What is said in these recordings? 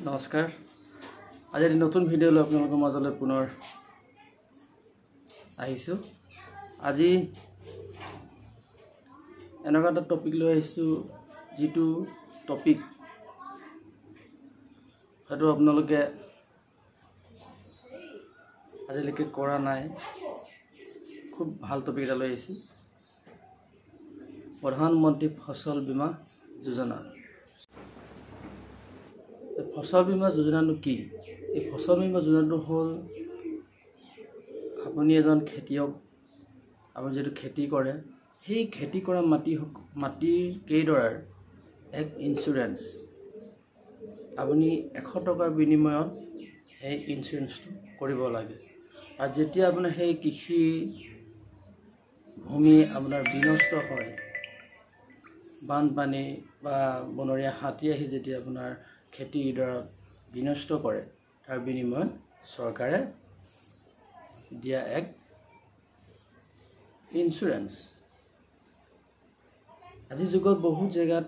নমস্কাৰ আজি এটা নতুন ভিডিঅ' লৈ আপোনালোকৰ মাজলৈ পুনৰ আহিছোঁ। আজি এনেকুৱা এটা টপিক লৈ আহিছোঁ যিটো টপিক হয়তো আপোনালোকে আজিলৈকে কৰা নাই। খুব ভাল টপিক এটা লৈ আহিছোঁ, প্ৰধানমন্ত্ৰী ফচল বীমা যোজনা। ফচল বীমা যোজনাটো কি? এই ফচল বীমা যোজনাটো হ'ল আপুনি এজন খেতিয়ক, আপুনি যিটো খেতি কৰে সেই খেতি কৰা মাটিৰ কেইডৰাৰ এক ইঞ্চুৰেঞ্চ। আপুনি 100 টকাৰ বিনিময়ত সেই ইঞ্চুৰেঞ্চটো কৰিব লাগে। আৰু যেতিয়া আপোনাৰ সেই কৃষি ভূমি আপোনাৰ বিনষ্ট হয়, বানপানী বা বনৰীয়া হাতী আহি যেতিয়া আপোনাৰ খেতিডৰাত বিনষ্ট কৰে, তাৰ বিনিময়ত চৰকাৰে দিয়া এক ইঞ্চুৰেঞ্চ। আজিৰ যুগত বহুত জেগাত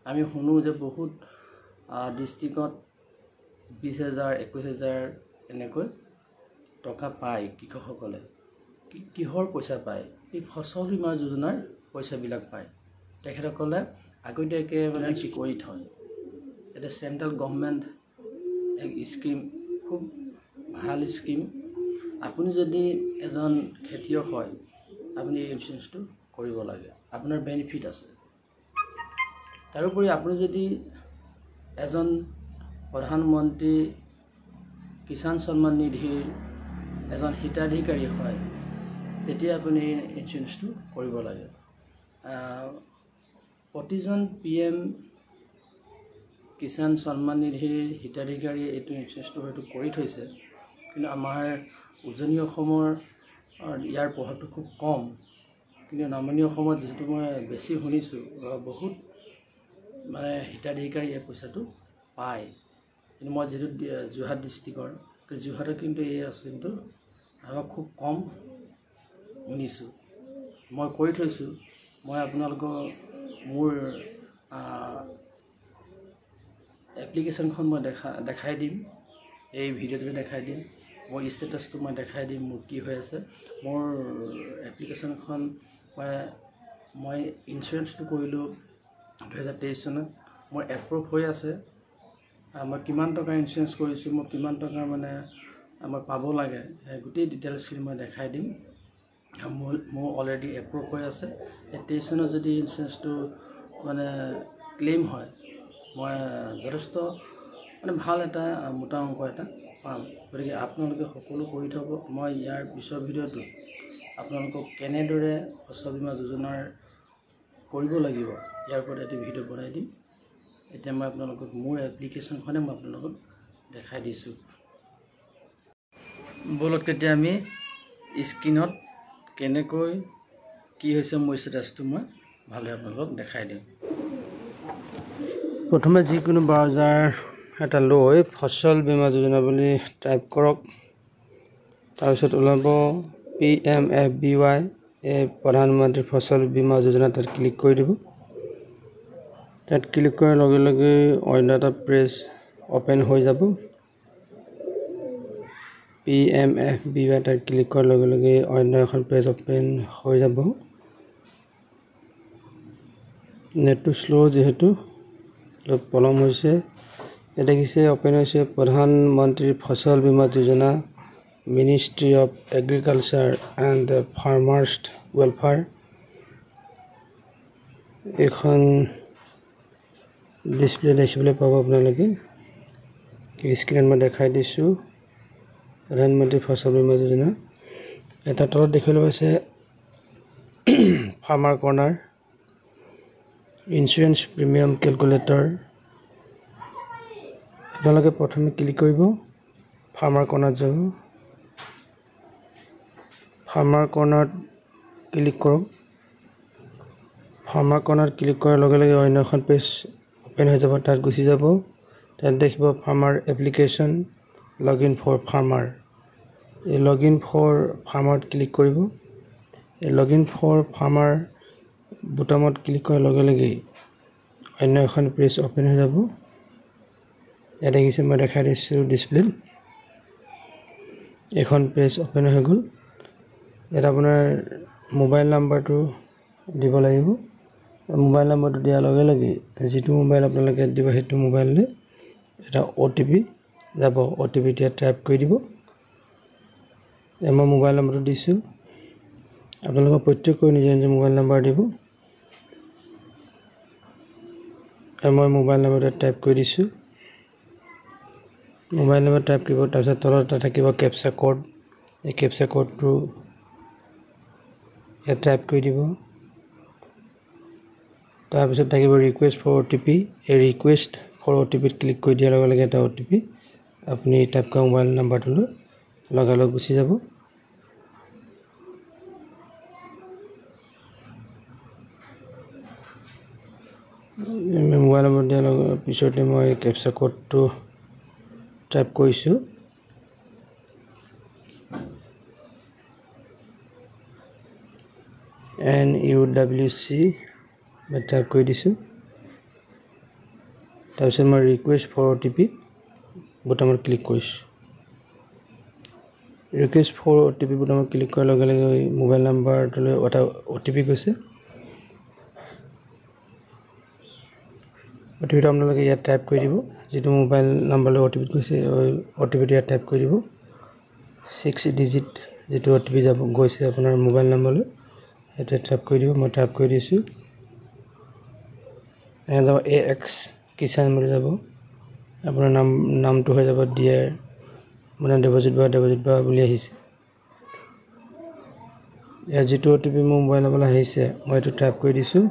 আমি শুনো যে বহুত ডিষ্ট্ৰিক্টত 20,000 21,000 এনেকৈ টকা পায় কৃষকসকলে। কিহৰ পইচা পায়? এই ফচল বীমা যোজনাৰ পইচাবিলাক পায়। তেখেতসকলে আগতীয়াকৈ কি কৰি থয়। এটা চেণ্ট্ৰেল গভৰ্ণমেণ্ট এক স্কিম, খুব ভাল স্কিম। আপুনি যদি এজন খেতিয়ক হয়, আপুনি এই ইঞ্চুৰেঞ্চটো কৰিব লাগে, আপোনাৰ বেনিফিট আছে। তাৰোপৰি আপুনি যদি এজন প্ৰধানমন্ত্ৰী কিষাণ সন্মান নিধিৰ এজন হিতাধিকাৰী হয়, তেতিয়া আপুনি ইঞ্চুৰেঞ্চটো কৰিব লাগে। প্ৰতিজন PM কিষাণ সন্মান নিধিৰ হিতাধিকাৰীয়ে এইটো ইঞ্চুৰেঞ্চটো হয়তো কৰি থৈছে, কিন্তু আমাৰ উজনি অসমৰ ইয়াৰ প্ৰভাৱটো খুব কম। কিন্তু নামনি অসমত যিহেতু মই বেছি শুনিছোঁ, বহুত মানে হিতাধিকাৰী এই পইচাটো পায়। কিন্তু মই যিহেতু যোৰহাট ডিষ্ট্ৰিক্টৰ, যোৰহাটত কিন্তু এই আঁচনিটো আমাক খুব কম শুনিছোঁ। মই কৰি থৈছোঁ। মই আপোনালোকক মোৰ এপ্লিকেশ্যনখন মই দেখাই দিম, এই ভিডিঅ'টোতে দেখাই দিম। মোৰ ষ্টেটাছটো মই দেখাই দিম, মোৰ কি হৈ আছে। মোৰ এপ্লিকেশ্যনখন মই ইঞ্চুৰেঞ্চটো কৰিলোঁ 2023 চনত। মোৰ এপ্ৰুভ হৈ আছে। মই কিমান টকা ইঞ্চুৰেঞ্চ কৰিছোঁ, মই কিমান টকা মানে মই পাব লাগে, গোটেই ডিটেইলছখিনি মই দেখাই দিম। মোৰ অলৰেডি এপ্ৰুভ হৈ আছে। 23 চনত যদি ইঞ্চুৰেঞ্চটো মানে ক্লেইম হয়, মই যথেষ্ট মানে ভাল এটা মোটা অংক এটা পাম। গতিকে আপোনালোকে সকলো কৰি থ'ব। মই ইয়াৰ পিছৰ ভিডিঅ'টোত আপোনালোকক কেনেদৰে ফচল বীমা যোজনাৰ কৰিব লাগিব, ইয়াৰ ওপৰত এটি ভিডিঅ' বনাই দিম। এতিয়া মই আপোনালোকক মোৰ এপ্লিকেশ্যনখনে মই আপোনালোকক দেখাই দিছোঁ। ব'লক তেতিয়া আমি স্ক্ৰীণত কেনেকৈ কি হৈছে মোৰ ষ্টেটাছটো মই ভালদৰে আপোনালোকক দেখাই দিম। প্ৰথমে যিকোনো ব্ৰাউজাৰ এটা লৈ ফচল বীমা যোজনা বুলি টাইপ কৰক। তাৰপিছত ওলাব PMFBY, এই প্ৰধানমন্ত্ৰী ফচল বীমা যোজনা। তাত ক্লিক কৰি দিব। তাত ক্লিক কৰাৰ লগে লগে অন্য এটা পেজ অ'পেন হৈ যাব। PMFBY তাত ক্লিক কৰাৰ লগে লগে অন্য এখন পেজ অ'পেন হৈ যাব। নেটটো শ্ল' যিহেতু অলপ পলম হৈছে। ইয়াত দেখিছে অ'পেন হৈছে প্ৰধানমন্ত্ৰী ফচল বীমা যোজনা, ministry of agriculture and farmers welfare. এইখন ডিছপ্লে দেখিবলৈ পাব আপোনালোকে। স্ক্ৰীণত মই দেখাই দিছোঁ প্ৰধানমন্ত্ৰী ফচল বীমা যোজনা। এটা তলত দেখিবলৈ পাইছে farmer corner, insurance premium calculator. আপোনালোকে প্ৰথমে ক্লিক কৰিব, ফাৰ্মাৰ কৰ্ণাৰত যাব। ফাৰ্মাৰ কৰ্ণাৰত ক্লিক কৰক। ফাৰ্মাৰ কৰ্ণাৰত ক্লিক কৰাৰ লগে লগে অন্য এখন পেজ অ'পেন হৈ যাব। তাত গুচি যাব। তাত দেখিব farmer application, log in for farmer. এই লগ ইন ফৰ ফাৰ্মাৰত ক্লিক কৰিব। এই লগ ইন ফৰ ফাৰ্মাৰ বুটামত ক্লিক কৰাৰ লগে লগেই অন্য এখন পেজ অ'পেন হৈ যাব। ইয়াত দেখিছে মই দেখাই দিছোঁ ডিসপ্লে এখন পেজ ওপেন হৈ গ'ল ইয়াত আপোনাৰ মোবাইল নাম্বাৰটো দিব লাগিব মোবাইল নাম্বাৰটো দিয়াৰ লগে লগে যেটো মোবাইল আপোনালোকে দিব হেতু মোবাইললে এটা OTP যাব OTP টো টাইপ কৰি দিব মই মোবাইল নাম্বাৰটো দিছোঁ আপোনালোকে প্ৰত্যেককৈ নিজৰ নিজৰ মোবাইল নাম্বাৰ দিব মই মোবাইল নাম্বাৰটো টাইপ কৰি দিছোঁ মোবাইল নাম্বাৰ টাইপ কৰিব তাৰপিছত তলত থাকিব ক্যাপচা কোড এই ক্যাপচা কোডটো ইয়াত টাইপ কৰি দিব তাৰপিছত থাকিব ৰিকুৱেষ্ট ফৰ OTP এই ৰিকুৱেষ্ট ফৰ OTP ক্লিক কৰি দিয়াৰ লগে লগে এটা OTP আপুনি টাইপ কৰা মোবাইল নাম্বাৰটো লগালগ গুচি যাব মোবাইল নম্বৰ দিয়াৰ লগে পিছতে মই ক্যাপচা কোডটো টাইপ কৰিছোঁ NUWC মই টাইপ কৰি দিছোঁ তাৰপিছত মই ৰিকুৱেষ্ট ফৰ OTP বুটামত ক্লিক কৰিছোঁ ৰিকুৱেষ্ট ফৰ OTP বুটামত ক্লিক কৰাৰ লগে লগে মোবাইল নাম্বাৰটোলৈ এটা OTP গৈছে OTP টো আপোনালোকে ইয়াত টাইপ কৰি দিব যেটো মোবাইল নাম্বাৰলৈ OTP গৈছে OTP টো ইয়াত টাইপ কৰি দিব 6 ডিজিট যেটো OTP যাব গৈছে আপোনাৰ মোবাইল নাম্বাৰলৈ এটা টাইপ কৰি দিব মই টাইপ কৰি দিছোঁ এনে AX কিষাণ বুলি যাব আপোনাৰ নামটো হৈ যাব ডিয়াৰ মানে দেৱজিত বা বুলি আহিছে ইয়াত যেটো OTP মোবাইল নাম্বাৰলৈ আহিছে মই এটা টাইপ কৰি দিছোঁ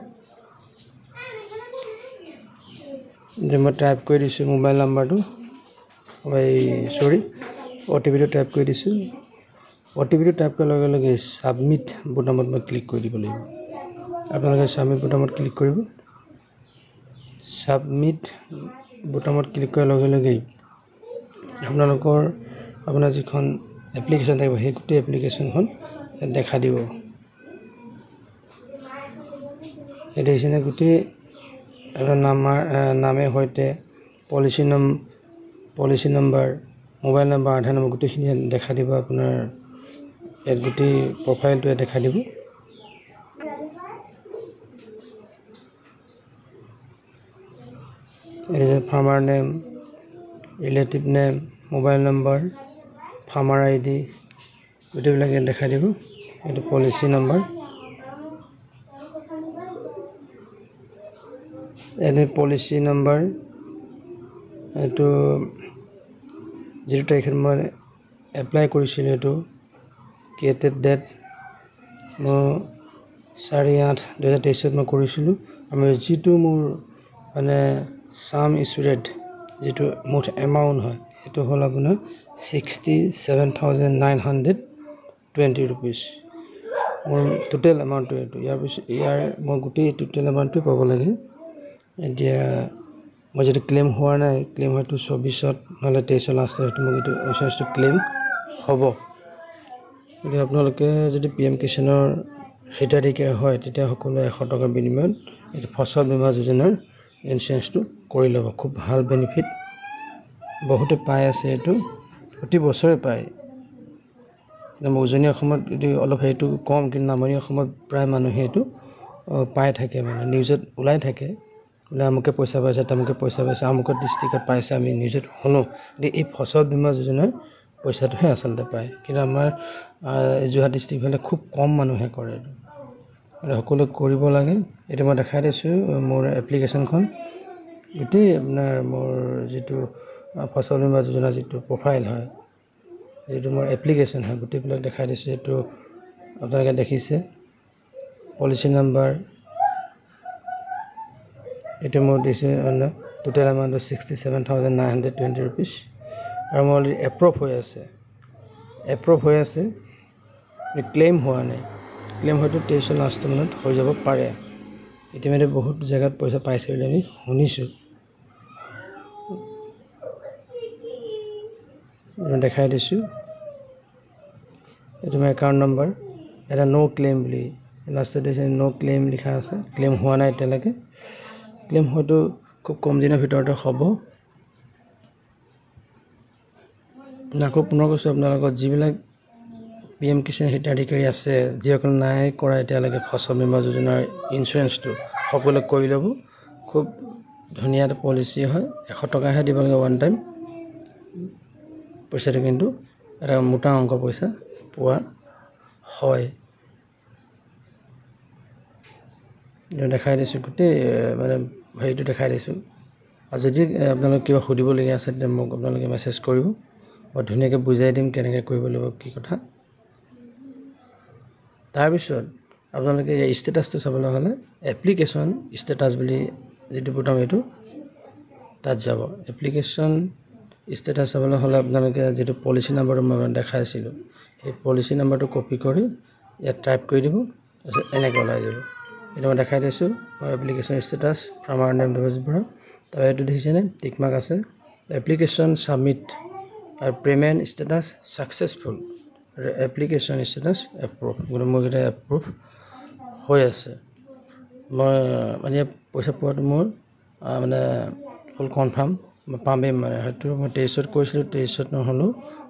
যে মই টাইপ কৰি দিছোঁ মোবাইল নাম্বাৰটো OTP টো টাইপ কৰি দিছোঁ OTP টো টাইপ কৰাৰ লগে লগে সাবমিট বুটামত মই ক্লিক কৰি দিব লাগিব আপোনালোকে সাবমিট বুটামত ক্লিক কৰিব সাবমিট বুটামত ক্লিক কৰাৰ লগে লগে আপোনালোকৰ আপোনাৰ যিখন এপ্লিকেশ্যন থাকিব সেই গোটেই এপ্লিকেশ্যনখন দেখা দিব এই দেখিছেনে গোটেই নামে সৈতে পলিচি নম্বৰ মোবাইল নম্বৰ আধাৰ নম্বৰ গোটেইখিনি দেখা দিব আপোনাৰ ইয়াত গোটেই প্ৰফাইলটো দেখা দিব farmer name relative name mobile number farmer ID গোটেইবিলাক দেখা দিব এইটো পলিচি নম্বৰ এনে পলিচি নম্বৰ এটো যেটো তাৰিখত মই এপ্লাই কৰিছিলোঁ এটো ক্ৰিয়েটেড ডেট মই 4/8/2023 মই কৰিছিলোঁ আৰু যেটো মোৰ মানে সাম ইছুৰেট যেটো মুঠ এমাউন্ট হয় এটো হল আপোনাৰ 67,920 rupees মোৰ টোটাল এমাউন্টটো এটো ইয়াৰ মই গোটেই টোটাল এমাউন্টটো পাব লাগে এতিয়া মই যেটো ক্লেম হোৱা নাই ক্লেম হয়তো 24ত নহলে 23 লাষ্টত মই এটো ইনস্যুৰেন্সটো ক্লেম হ'ব যদি আপোনালোকে যদি PM কিষাণৰ হিতাধিকাৰী হয় তেতিয়া সকলো 100 টকা বিনিময়ত এটো ফসল বীমা যোজনাৰ ইনস্যুৰেন্সটো কৰি ল'ব খুব ভাল বেনিফিট বহুতে পাই আছে এটো প্ৰতি বছৰে পায় উজনি অসমত যদি অলপ হেতু কম কিন্তু নামনি অসমত প্ৰায় মানুহে এটো পাই থাকে মানে নিউজত ওলাই থাকে বোলে আমকে পইচা পাইছে তামকে পইচা পাইছে আমকে ডিস্ট্ৰিক্টত পাইছে আমি নিউজত শুনো এই ফসল বীমা যোজনাৰ পইচাটোহে আচলতে পায় কিন্তু আমাৰ যোৰহাট ডিস্ট্ৰিক্ট ফালে খুব কম মানুহে কৰে সকলো কৰিব লাগে এটা মই দেখাই দিছোঁ মোৰ এপ্লিকেশ্যনখন এটি আপোনাৰ মোৰ যেটো ফসল বীমা যোজনা যেটো প্ৰফাইল হয় যেটো মোৰ এপ্লিকেশ্যন হয় গোটেইবিলাক দেখাই দিছোঁ এটো আপোনালোকে দেখিছে পলিচি নম্বৰ এটো মোৰ দিছে টোটাল এমাউন্ট 67,920 rupees আৰু মোৰ অলৰেডি এপ্ৰুভ হৈ আছে ক্লেম হোৱা নাই ক্লেম হয়তো 23 লাষ্ট মানত হৈ যাব পাৰে ইতিমধ্যে বহুত জায়গাত পইচা পাইছে বুলি আমি শুনিছোঁ দেখাই দিছোঁ এটো মোৰ একাউন্ট নম্বৰ এটা নো ক্লেম বুলি লাষ্টত দিছে নো ক্লেম লিখা আছে ক্লেম হোৱা নাই এতিয়ালৈকে ক্লেম হয়তো খুব কম দিনৰ ভিতৰতে হ'ব আকৌ পুনৰ কৈছোঁ আপোনালোকৰ যিবিলাক PM কিষাণ হিতাধিকাৰী আছে, যিসকল নাই কৰা এতিয়ালৈকে ফচল বীমা যোজনাৰ ইঞ্চুৰেঞ্চটো সকলোৱে কৰি ল'ব। খুব ধুনীয়া এটা পলিচি হয়, 100 টকাহে দিব লাগে ওৱান টাইম। পইচাটো কিন্তু এটা মোটা অংক পইচা পোৱা হয়। দেখাই দিছোঁ, গোটেই মানে হেৰিটো দেখাই দিছোঁ। আৰু যদি আপোনালোকে কিবা সুধিবলগীয়া আছে তেতিয়া মোক আপোনালোকে মেছেজ কৰিব, মই ধুনীয়াকৈ বুজাই দিম কেনেকৈ কৰিব লাগিব কি কথা। তাৰপিছত আপোনালোকে এই ষ্টেটাছটো চাবলৈ হ'লে এপ্লিকেশ্যন ষ্টেটাছ বুলি যিটো বুটাম এইটো তাত যাব। এপ্লিকেশ্যন ষ্টেটাছ চাবলৈ হ'লে আপোনালোকে যিটো পলিচি নাম্বাৰটো মই দেখাইছিলোঁ, সেই পলিচি নাম্বাৰটো কপি কৰি ইয়াত টাইপ কৰি দিব, তাৰপিছত এনেকৈ ওলাই যাব। এইটো মই দেখাই দিছোঁ, application status farmer name Devajit Bora. তাৰপৰা এইটো দেখিছেনে টিকমাৰ্ক আছে, এপ্লিকেশ্যন ছাবমিট আৰু payment status successful, application status approve. গতিকে মোৰ এইকেইটা এপ্ৰুভ হৈ আছে। মই মানে পইচা পোৱাটো মোৰ মানে ফুল কনফাৰ্ম, মই পামেই। মানে হয়তো মই 23ত কৰিছিলোঁ, 23ত নহ'লেও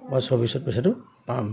মই 24ত পইচাটো পাম।